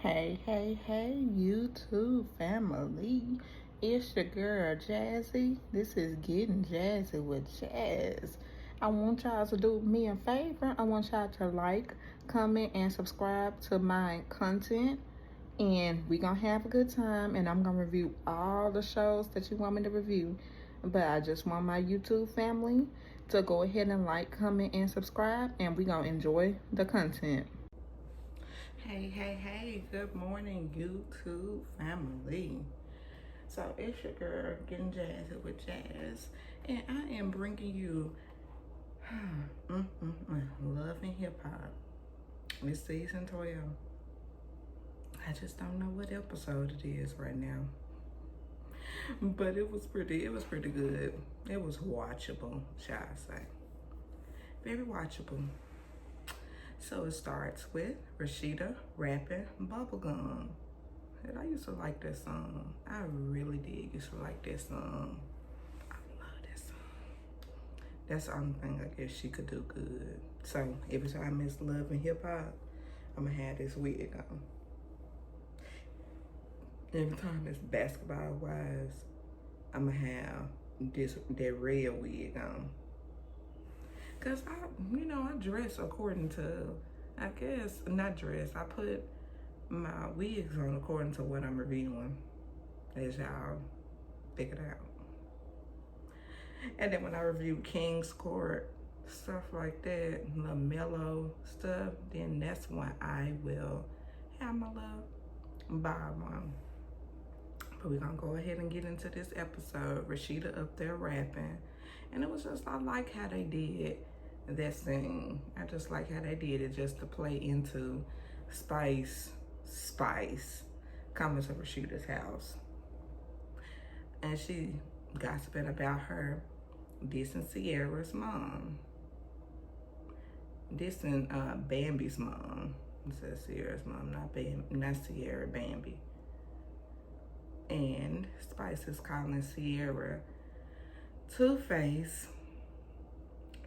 Hey, YouTube family. It's your girl Jazzy. This is Getting Jazzy with Jazz. I want y'all to do me a favor. I want y'all to like, comment, and subscribe to my content. And we gonna have a good time. And I'm gonna review all the shows that you want me to review. But I just want my YouTube family to go ahead and like, comment, and subscribe. And we gonna enjoy the content. Hey, good morning, YouTube family. So it's your girl Getting Jazzy with Jazz, and I am bringing you Love and Hip Hop. It's season 12. I just don't know what episode it is right now, but it was pretty good. It was watchable, shall I say. Very watchable. So it starts with Rashida rapping Bubblegum. And I used to like that song. I really did used to like that song. I love that song. That's the only thing I guess she could do good. So every time it's Love and Hip Hop, I'm gonna have this wig on. Every time it's Basketball Wives, I'm gonna have that red wig on. Cause I dress according to, I guess, not dress. I put my wigs on according to what I'm reviewing, as y'all figured out. And then when I review King's Court, stuff like that, the mellow stuff, then that's when I will have my little bob on. But we're gonna go ahead and get into this episode. Rashida up there rapping. And it was just, I like how they did that scene. I just like how they did it just to play into Spice coming to Rashida's house. And she gossiping about her dissing Sierra's mom. Dissing Bambi's mom. It says Sierra's mom, not Sierra, Bambi. And Spice is calling Sierra Two-Face.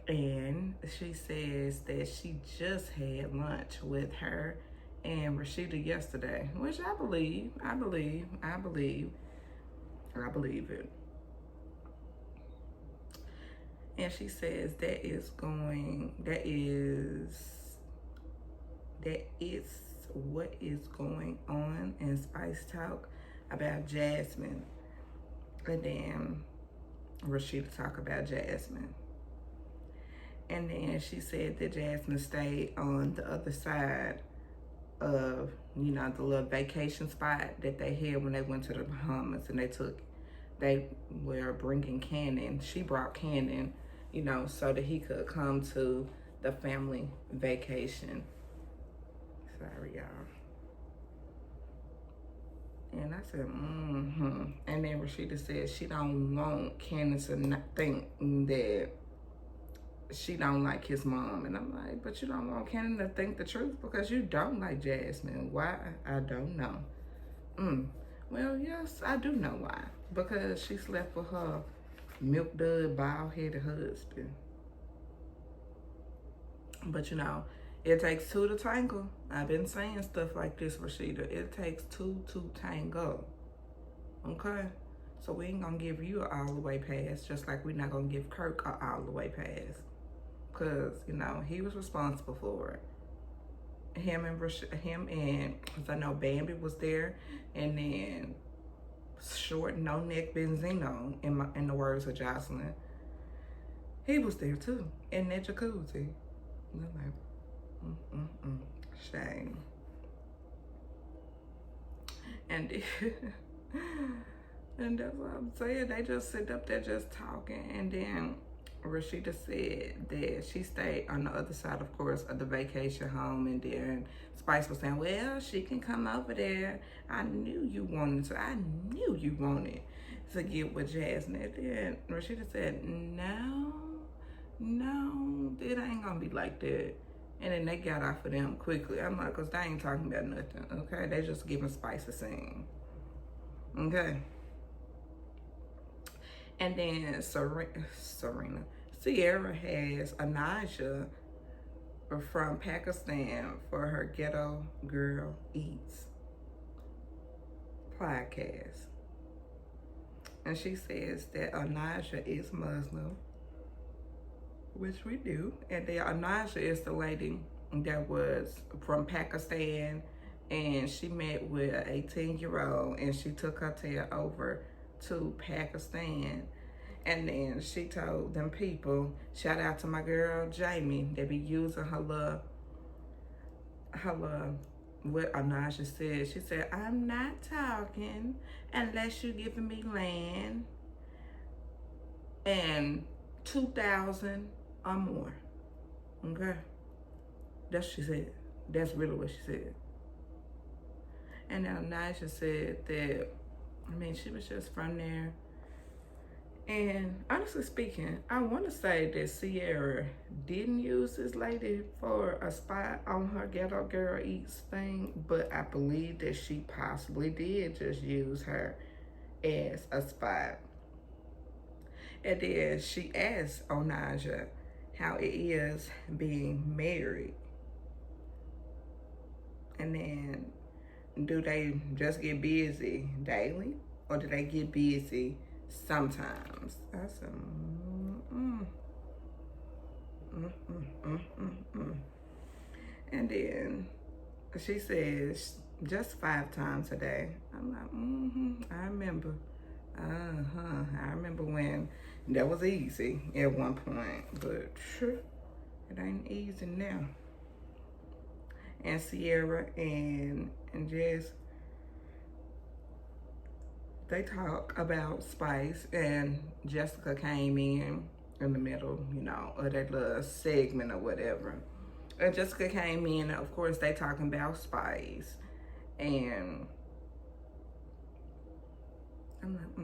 And she says that she just had lunch with her and Rashida yesterday, which I believe it. And she says that is what is going on in Spice Talk about Jasmine. And then Rashida talk about Jasmine. And then she said that Jasmine stayed on the other side of, the little vacation spot that they had when they went to the Bahamas, and they were bringing Cannon. She brought Cannon, so that he could come to the family vacation. Sorry, y'all. And I said, And then Rashida said she don't want Cannon to think that she don't like his mom. And I'm like, but you don't want Cannon to think the truth because you don't like Jasmine. Why? I don't know. Well, yes, I do know why. Because she slept with her milk dud, bald-headed husband. But it takes two to tangle. I've been saying stuff like this, Rashida. It takes two to tango. Okay? So we ain't gonna give you an all-the-way pass, just like we're not gonna give Kirk an all-the-way pass. Because, he was responsible for it. Him and, because I know Bambi was there, and then short, no-neck Benzino, in the words of Jocelyn, he was there too, in that jacuzzi. And I'm like, shame. And and that's what I'm saying. They just sit up there just talking, and then Rashida said that she stayed on the other side, of course, of the vacation home, and then Spice was saying, well, she can come over there. I knew you wanted to get with Jasmine. And then Rashida said, no, it ain't gonna be like that. And then they got off of them quickly. I'm like, because they ain't talking about nothing, okay? They just giving Spice a scene, okay? And then Sierra has Anaja from Pakistan for her Ghetto Girl Eats. podcast. And she says that Anaja is Muslim, which we do. And then Anaja is the lady that was from Pakistan, and she met with an 18-year-old, and she took her tail over to Pakistan. And then she told them people, shout out to my girl Jamie, they be using her love, what Anaja said. She said, I'm not talking unless you giving me land and 2,000 or more. Okay? That's what she said. That's really what she said. And then Anaja said that, I mean, she was just from there. And honestly speaking, I want to say that Sierra didn't use this lady for a spot on her Ghetto Girl Eats thing, but I believe that she possibly did just use her as a spot. And then she asked Onaja how it is being married. And then, do they just get busy daily, or do they get busy sometimes? I said, And then she says, just 5 times a day. I'm like, I remember. I remember when that was easy at one point, but it ain't easy now. And Sierra and Jess, they talk about Spice, and Jessica came in the middle, you know, of that little segment or whatever. And Jessica came in, and of course they talking about Spice. And I'm like,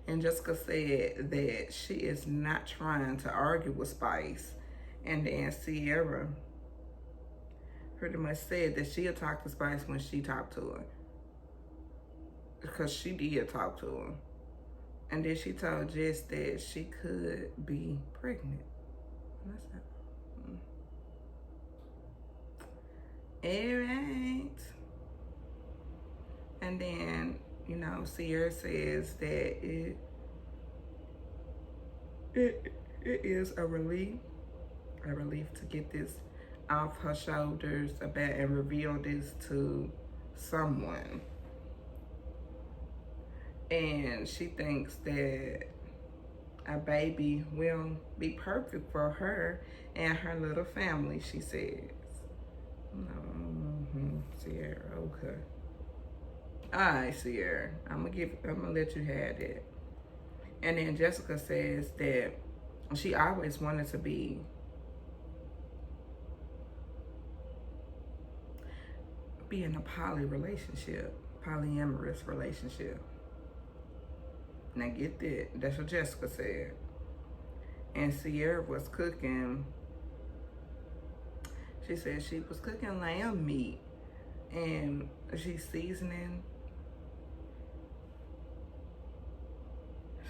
And Jessica said that she is not trying to argue with Spice. And then Sierra pretty much said that she'll talk to Spice when she talked to her, because she did talk to her. And then she told Jess that she could be pregnant. And I said, all right. And then, you know, Sierra says that it is a relief to get this off her shoulders about and reveal this to someone. And she thinks that a baby will be perfect for her and her little family, she says. Sierra, okay. All right, Sierra, I'm gonna let you have that. And then Jessica says that she always wanted to be in a polyamorous relationship. Now get that. That's what Jessica said. And Sierra was cooking. She said she was cooking lamb meat, and she's seasoning.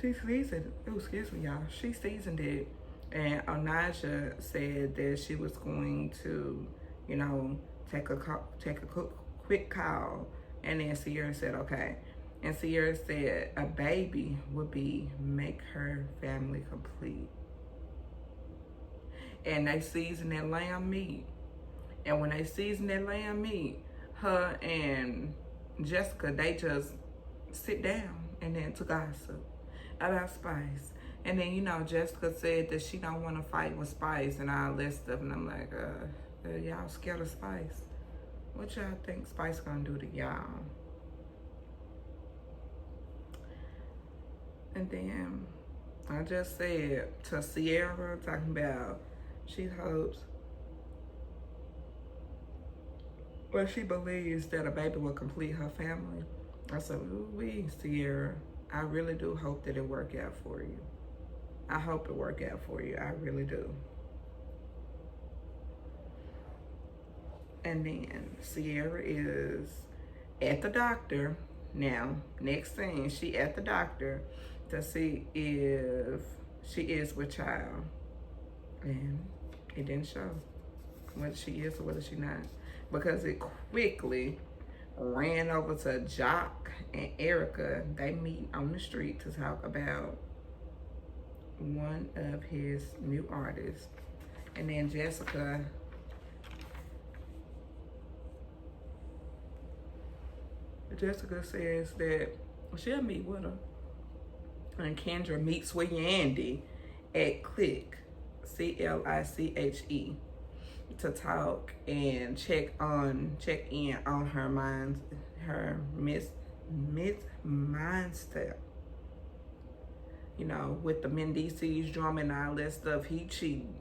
She seasoned. Oh, excuse me, y'all. She seasoned it, and Onaja said that she was going to, you know, take a quick call. And then Sierra said, okay. And Sierra said a baby would make her family complete. And they seasoned that lamb meat. And when they seasoned that lamb meat, her and Jessica, they just sit down and then to gossip about Spice. And then, you know, Jessica said that she don't want to fight with Spice and all that stuff. And I'm like, y'all scared of Spice? What y'all think Spice gonna do to y'all? And then I just said to Sierra, talking about she hopes, well, she believes that a baby will complete her family. I said, ooh, Sierra, I really do hope that it work out for you. I hope it work out for you. I really do. And then Sierra is at the doctor now. Next thing, she at the doctor to see if she is with child. And it didn't show whether she is or whether she not. Because it quickly ran over to Jock and Erica. They meet on the street to talk about one of his new artists. And then Jessica says that she'll meet with her. And Kendra meets with Yandy at Click, CLICHE, to talk and check in on her mindset. You know, with the Mendices drama and all that stuff, he cheating.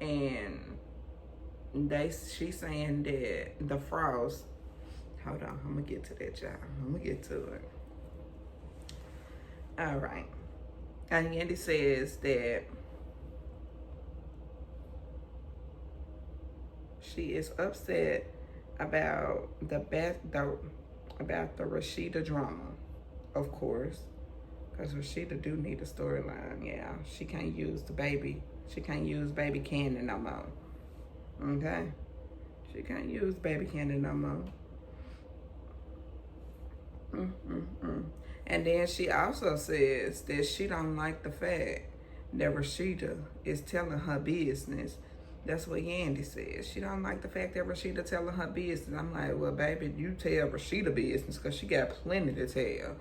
And she's saying that the Frost, hold on, I'm gonna get to that, y'all. I'm gonna get to it. All right. And Yandy says that she is upset about the Rashida drama, of course, because Rashida do need a storyline. Yeah, she can't use baby Candy no more. Okay, she can't use baby Candy no more. And then she also says that she don't like the fact that Rashida is telling her business. That's what Yandy says. She don't like the fact that Rashida telling her business. I'm like, well, baby, you tell Rashida business because she got plenty to tell.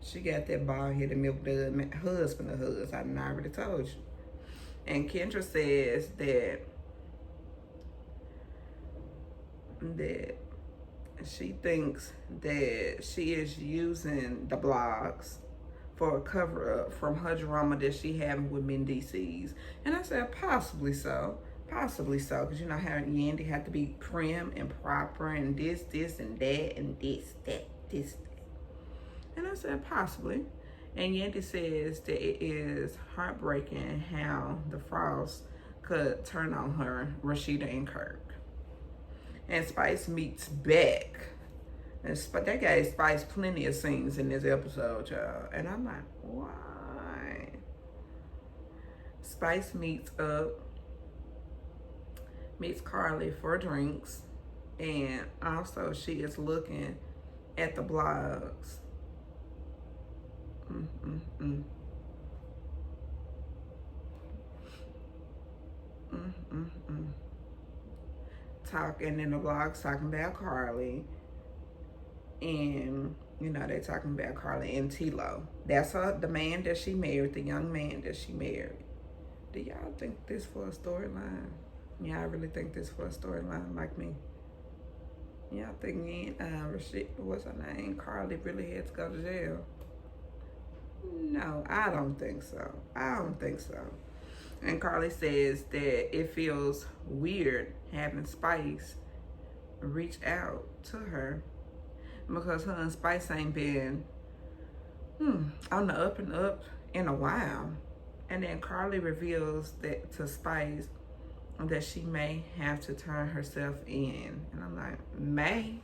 She got that bald-headed milk dud husband of hers. I already told you. And Kendra says that she thinks that she is using the blogs for a cover-up from her drama that she having with Mendices. And I said, possibly so, because you know how Yandy had to be prim and proper and this and that and this, that. And I said, possibly. And Yandy says that it is heartbreaking how the Frost could turn on her, Rashida and Kirk. And Spice meets back. And they gave Spice plenty of scenes in this episode, y'all. And I'm like, why? Spice meets Karlie for drinks. And also she is looking at the blogs. Talking in the blogs, talking about Karlie. And, you know, they talking about Karlie and Tilo. That's the man that she married, the young man that she married. Do y'all think this for a storyline? Y'all really think this for a storyline like me? Y'all think what's her name? Karlie really had to go to jail? No, I don't think so. And Karlie says that it feels weird having Spice reach out to her because her and Spice ain't been on the up and up in a while. And then Karlie reveals that to Spice that she may have to turn herself in. And I'm like, may?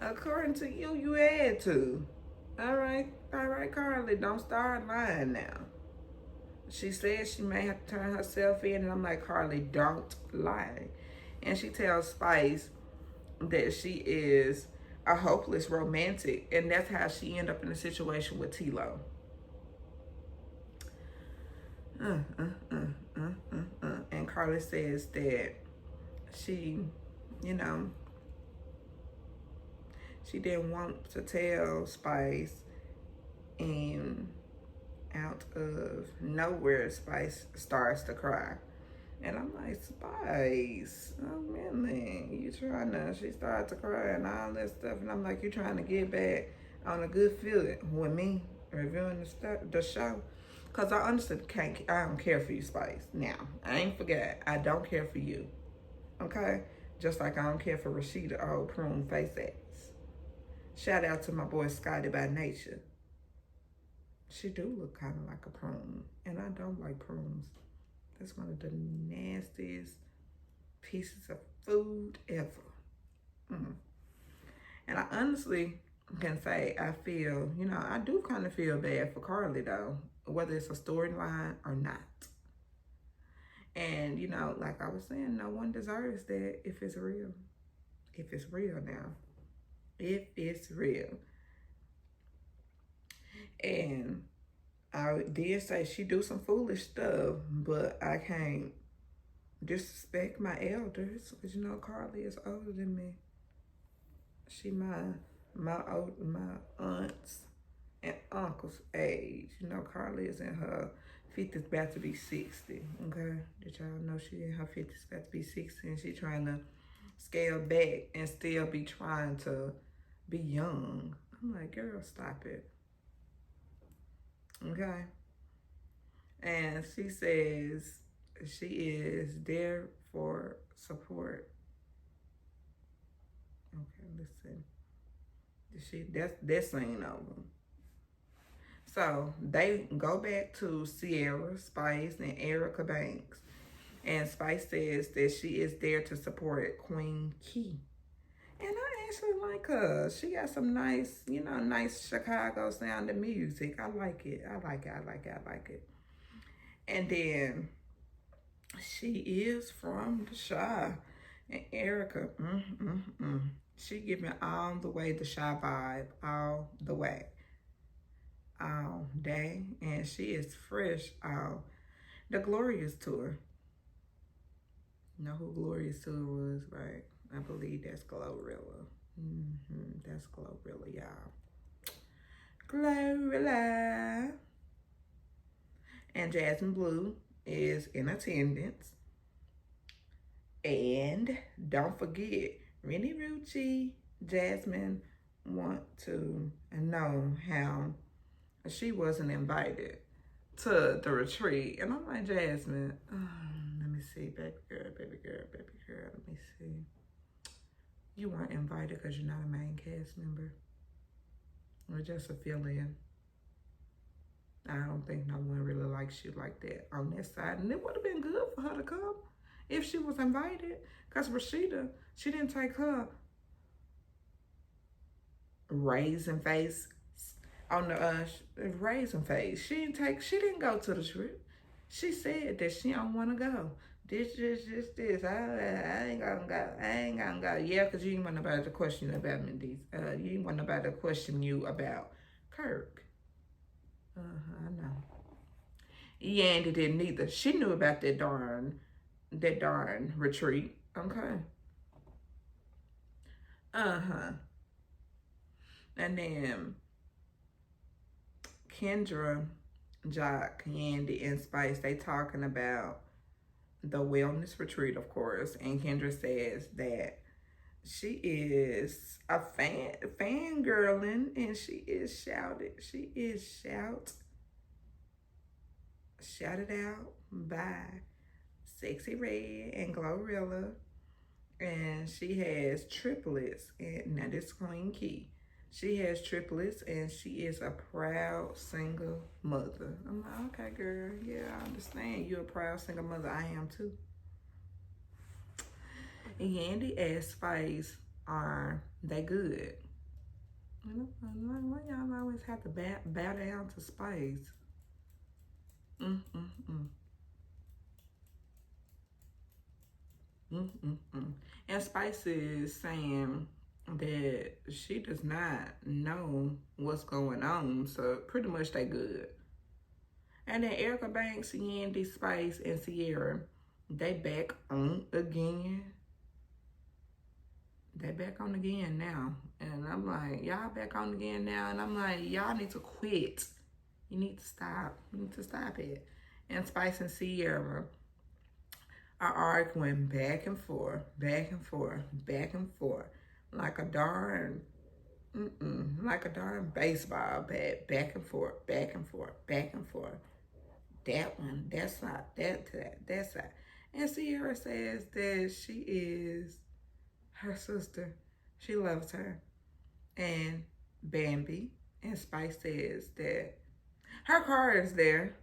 According to you, you had to. All right, Karlie, don't start lying now. She says she may have to turn herself in, and I'm like, Karlie, don't lie. And she tells Spice that she is a hopeless romantic, and that's how she ended up in a situation with Tilo. And Karlie says that she, you know, she didn't want to tell Spice, and out of nowhere, Spice starts to cry. And I'm like, Spice, oh man, she started to cry and all that stuff. And I'm like, you trying to get back on a good feeling with me reviewing the show? Because I honestly I don't care for you, Spice. Now, I ain't forgot, I don't care for you. Okay? Just like I don't care for Rashida, old prune face ass. Shout out to my boy Scotty by nature. She do look kind of like a prune, and I don't like prunes. That's one of the nastiest pieces of food ever. And I honestly can say I feel, you know, I do kind of feel bad for Karlie though, whether it's a storyline or not. And, you know, like I was saying, no one deserves that if it's real. If it's real now. If it's real. And I did say she do some foolish stuff, but I can't disrespect my elders. Cause you know Karlie is older than me. She my aunts and uncle's age. You know Karlie is in her 50s, about to be 60. Okay, did y'all know she in her 50s, about to be 60, and she trying to scale back and still be trying to be young. I'm like, girl, stop it. Okay. And she says she is there for support. Okay, listen. That's scene over. So they go back to Sierra, Spice, and Erica Banks. And Spice says that she is there to support Queen Key. And I actually like her. She got some nice, nice Chicago sounding music. I like it. I like it. I like it. I like it. And then she is from the Shy. And Erica, she giving all the way the Shy vibe, all the way, all day. And she is fresh out the Glorious Tour. You know who Glorious Tour was, right? I believe that's Glorilla. That's Glorilla, y'all. Glorilla. And Jasmine Blue is in attendance. And don't forget, Rennie Rucci, Jasmine want to know how she wasn't invited to the retreat. And I'm like, Jasmine, let me see, baby girl, let me see. You weren't invited because you're not a main cast member. Or just a fill-in. I don't think no one really likes you like that on that side. And it would have been good for her to come if she was invited. Because Rashida, she didn't take her raisin face on the raisin face. She didn't go to the trip. She said that she don't want to go. This. I ain't gonna go. I ain't gonna go. Yeah, because you didn't want nobody to question you about Mendy's. You didn't want nobody to question you about Kirk. I know. Yandy didn't either. She knew about that darn retreat. Okay. And then Kendra, Jock, Yandy, and Spice, they talking about the wellness retreat, of course. And Kendra says that she is a fangirling, and she is shouted out by Sexy Red and Glorilla. And she has triplets. And now this is Queen Key. She has triplets, and she is a proud single mother. I'm like, okay, girl, yeah, I understand. You're a proud single mother. I am too. And Yandy asked Spice, are they good? Why y'all always have to bow down to Spice? And Spice is saying that she does not know what's going on, so pretty much they good. And then Erica Banks, Yandy, Spice, and Sierra, they back on again. They back on again now. And I'm like, y'all back on again now. And I'm like, y'all need to quit. You need to stop. You need to stop it. And Spice and Sierra are arguing back and forth, back and forth, back and forth. Like a darn, baseball bat, back and forth, back and forth, back and forth. That one, that's not, that's not. And Sierra says that she is her sister. She loves her. And Bambi and Spice says that her car is there.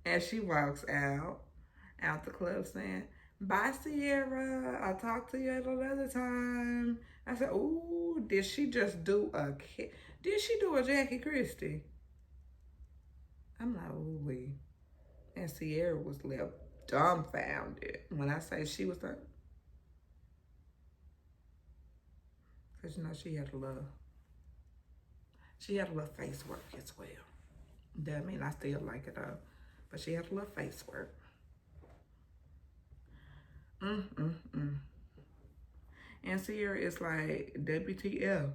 And she walks out the club saying, bye, Sierra. I'll talk to you at another time. I said, ooh, did she do a Jackie Christie? I'm like, ooh, wee. And Sierra was left dumbfounded. When I say she was Because, you know, she had a little face work as well. That mean I still like it though. But she had a little face work. And Sierra is like, WTF.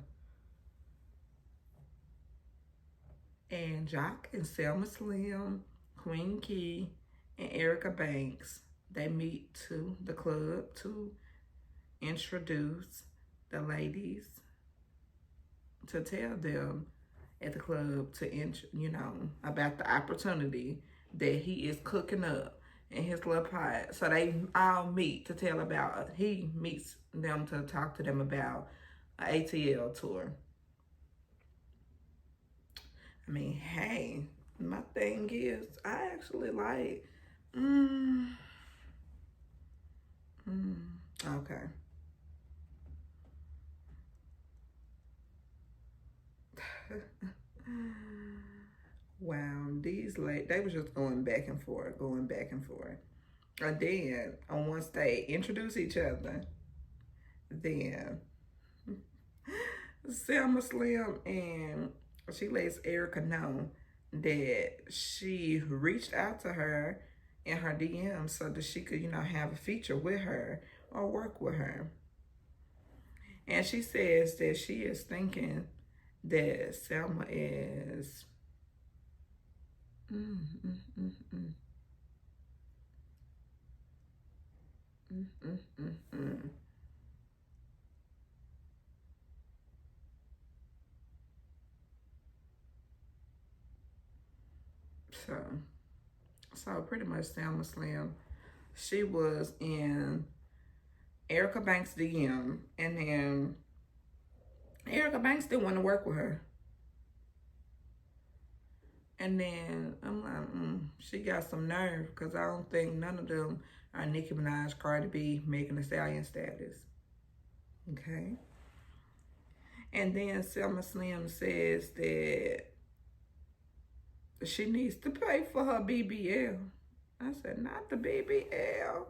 And Jock and Selma Slim, Queen Key, and Erica Banks, they meet to the club to introduce the ladies, to tell them at the club to, you know, about the opportunity that he is cooking up in his little pot. So they all meet to tell about, he meets them to talk to them about an ATL tour. I mean, hey, my thing is, I actually like, okay. Wow, these they was just going back and forth, going back and forth. And then, once they introduce each other, then Selma Slim and she lets Erica know that she reached out to her in her DM so that she could, you know, have a feature with her or work with her. And she says that she is thinking that Selma is so pretty much Selma Slim, she was in Erica Banks' DM, and then Erica Banks didn't want to work with her. And then I'm like, she got some nerve, because I don't think none of them are Nicki Minaj, Cardi B, Megan Thee Stallion status. Okay. And then Selma Slim says that she needs to pay for her BBL. I said, not the BBL.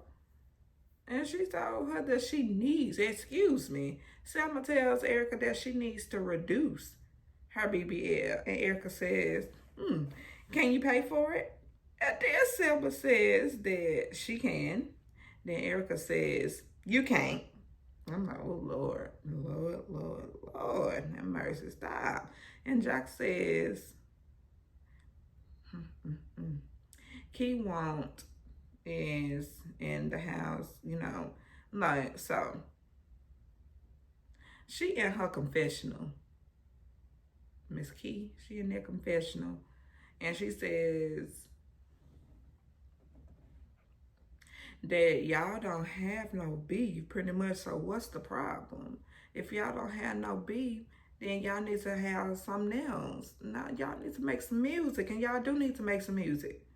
And she told her that she needs, excuse me, Selma tells Erica that she needs to reduce her BBL. And Erica says, can you pay for it? And then Selma says that she can. Then Erica says, you can't. I'm like, oh, Lord, Lord, Lord, Lord, have mercy, stop. And Jock says, Key want is in the house, you know, like, so she in her confessional, Miss Key, she in their confessional, and she says that y'all don't have no beef, pretty much, so what's the problem? If y'all don't have no beef, then y'all need to have something else. Now, y'all need to make some music, and y'all do need to make some music,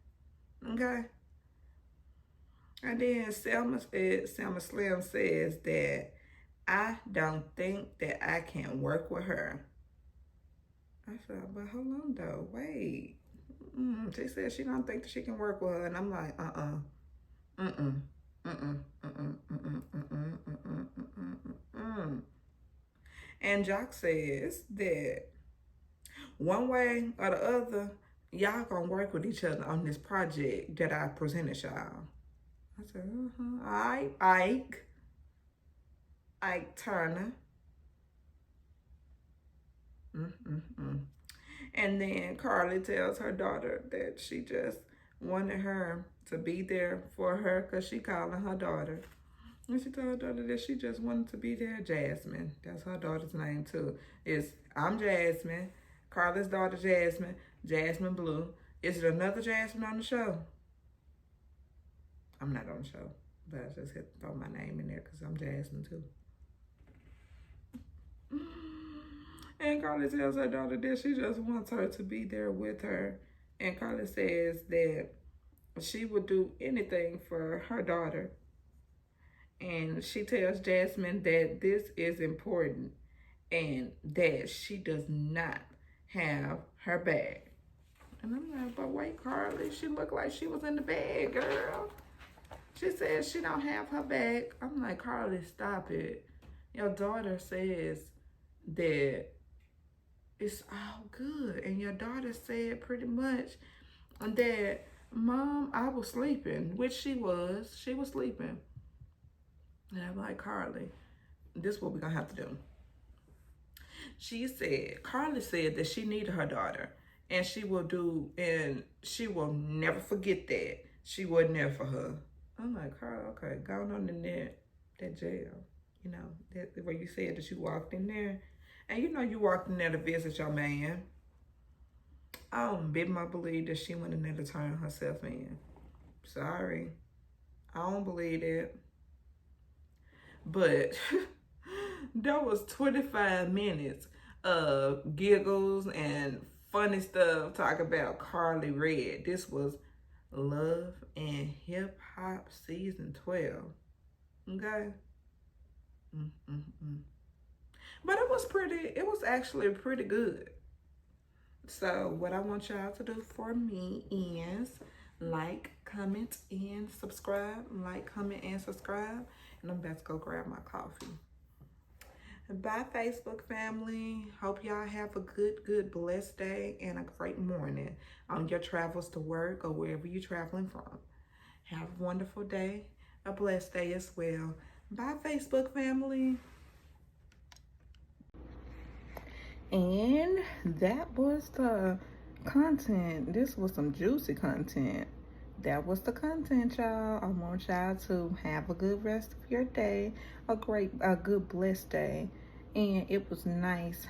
okay? And then Selma Slim says that I don't think that I can work with her. I said, but hold on though, wait. She said she don't think that she can work with her, and I'm like, And Jock says that one way or the other, y'all gonna work with each other on this project that I presented y'all. I said, all right, Ike Turner. And then Karlie tells her daughter that she just wanted her to be there for her because she calling her daughter. And she told her daughter that she just wanted to be there. Jasmine, that's her daughter's name too. I'm Jasmine, Karlie's daughter Jasmine Blue. Is it another Jasmine on the show? I'm not on the show, but I just had to throw my name in there because I'm Jasmine too. And Karlie tells her daughter that she just wants her to be there with her. And Karlie says that she would do anything for her daughter. And she tells Jasmine that this is important and that she does not have her bag. And I'm like, but wait, Karlie, she looked like she was in the bag, girl. She says she don't have her bag. I'm like, Karlie, stop it. Your daughter says that it's all good. And your daughter said pretty much that, Mom, I was sleeping, which she was. She was sleeping. And I'm like, Karlie, this is what we're going to have to do. Karlie said that she needed her daughter. And she will never forget that. She wasn't there for her. I'm like, Karlie, okay, going on in that jail. You know, that where you said that you walked in there. And you know you walked in there to visit your man. I don't bid my believe that she went in there to turn herself in. Sorry. I don't believe it. But there was 25 minutes of giggles and funny stuff talking about Karlie Redd. This was Love and Hip Hop season 12. Okay? But it was actually pretty good. So what I want y'all to do for me is like, comment, and subscribe. Like, comment, and subscribe. And I'm about to go grab my coffee. Bye, Facebook family. Hope y'all have a good, blessed day and a great morning on your travels to work or wherever you're traveling from. Have a wonderful day, a blessed day as well. Bye, Facebook family. And that was the content. This was some juicy content. That was the content, y'all. I want y'all to have a good rest of your day, a good blessed day. And it was nice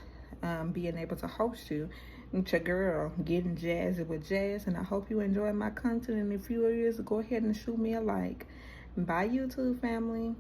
being able to host you. It's your girl getting jazzy with Jazz, and I hope you enjoy my content. And if you are, go ahead and shoot me a like. Bye, YouTube family.